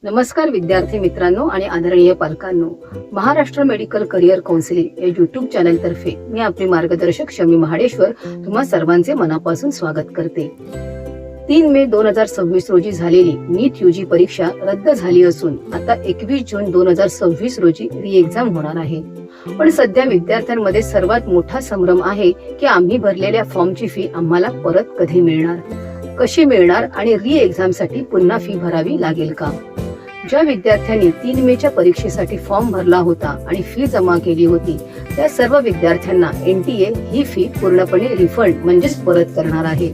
नमस्कार विद्यार्थी मित्रांनो आणि आदरणीय पालकांनो, महाराष्ट्र मेडिकल करिअर काउन्सिलिंग या YouTube चॅनल तर्फे मी आपले मार्गदर्शक शमी महाडेश्वर तुम्हा सर्वांचे मनापासून स्वागत करते। 3 मे 2026 रोजी झालेली नीट यूजी परीक्षा रद्द झाली असून आता 21 जून 2026 रोजी री एक्झाम होणार आहे। पण सध्या विद्यार्थ्यांमध्ये सर्वात मोठा संभ्रम आहे की आम्ही भरलेल्या फॉर्मची फी आम्हाला परत कधी मिळणार, कशी मिळणार आणि री एक्झाम साठी पुन्हा फी भरावी लागेल का? ज्या विद्यार्थ्यांनी 3 मेच्या परीक्षेसाठी फॉर्म भरला होता आणि फी जमा केली होती त्या सर्व विद्यार्थ्यांना एनटीए ही फी पूर्णपणे रिफंड म्हणजेच परत करणार आहे।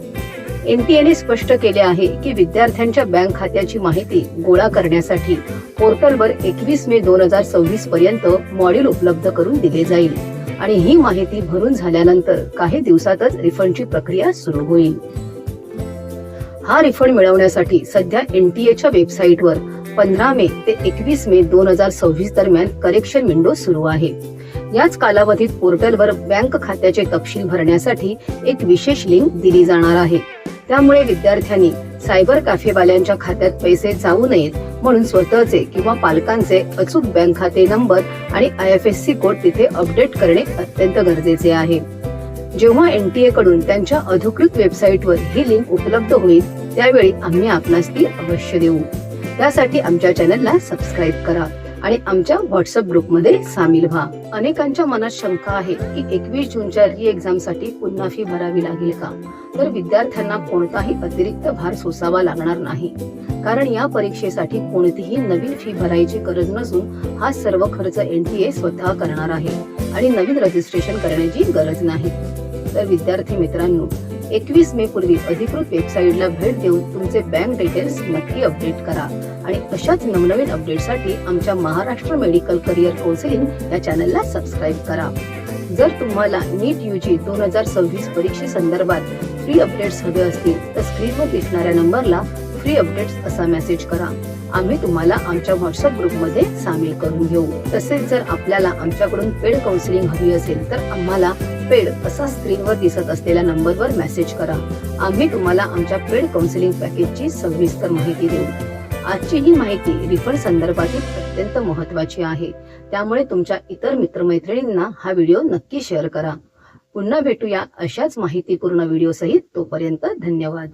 एनटीएने स्पष्ट केले आहे की विद्यार्थ्यांच्या बँक खात्याची माहिती गोळा करण्यासाठी पोर्टलवर 21 मे 2026 पर्यंत मॉड्यूल उपलब्ध करून दिले जाईल आणि ही माहिती भरून झाल्यानंतर काही दिवसातच रिफंडची प्रक्रिया सुरू होईल। हा रिफंड मिळवण्यासाठी सध्या एनटीएच्या वेबसाईटवर 15 मे ते 21 मे 2026 दरम्यान करेक्शन विंडो सुरू आहे। याच कालावधीत पोर्टलवर बँक खात्याचे तपशील भरण्यासाठी एक विशेष लिंक दिली जाणार आहे। त्यामुळे विद्यार्थ्यांनी सायबर कॅफेवाल्यांच्या खात्यात पैसे जाऊ नयेत म्हणून स्वतःचे किंवा पालकांचे अचूक बँक खाते नंबर आणि IFSC कोड तिथे अपडेट करणे अत्यंत गरजेचे आहे। जेव्हा एनटीए कडून त्यांच्या अधिकृत वेबसाईटवर ही लिंक उपलब्ध होईल त्यावेळी आम्ही आपणास ती अवश्य देऊ। त्यासाठी आमच्या चॅनलला सबस्क्राईब करा आणि आमच्या व्हॉट्सअप ग्रुपमध्ये सामील व्हा। अनेकांच्या मनात शंका आहे की 21 जूनच्या री एक्झाम साठी पुन्हा फी भरावी लागेल का? तर विद्यार्थ्यांना कोणताही अतिरिक्त भार सोसावा लागणार नाही, कारण या परीक्षेसाठी कोणतीही नवीन फी भरायची गरज नसून हा सर्व खर्च एनटीए स्वतः करणार आहे आणि नवीन रजिस्ट्रेशन करण्याची गरज नाही। तर विद्यार्थी मित्रांनो, 21 मे पूर्वी अधिकृत वेबसाईटला भेट देऊन तुमचे बँक डिटेल्स नक्की अपडेट करा आणि अशाच नवनवीन अपडेटसाठी आमच्या महाराष्ट्र मेडिकल करिअर काउन्सिलिंग या चॅनलला सबस्क्राईब करा। जर तुम्हाला नीट यूजी 2026 परीक्षेसंदर्भात फ्री अपडेट्स हवे असतील तर स्क्रीनवर दिसणाऱ्या नंबरला फ्री अपडेट्स असा मेसेज करा। आम्ही तुम्हाला आमच्या व्हॉट्सअप ग्रुपमध्ये सामील करून घेऊ। तसेच जर आपल्याला आमच्याकडून पेड काउन्सिलिंग हवी असेल तर आम्हाला पेड असा स्क्रीनवर दिसत असलेल्या नंबरवर मेसेज करा। आम्ही तुम्हाला आमच्या पेड काउन्सिलिंग पॅकेजची सविस्तर माहिती देऊ। आजची ही माहिती रिफंड संदर्भातील अत्यंत महत्त्वाची आहे, त्यामुळे तुमच्या इतर मित्रमैत्रिणींना हा व्हिडिओ नक्की शेअर करा। पुन्हा भेटूया अशाच माहितीपूर्ण व्हिडिओ सहित। तोपर्यंत धन्यवाद।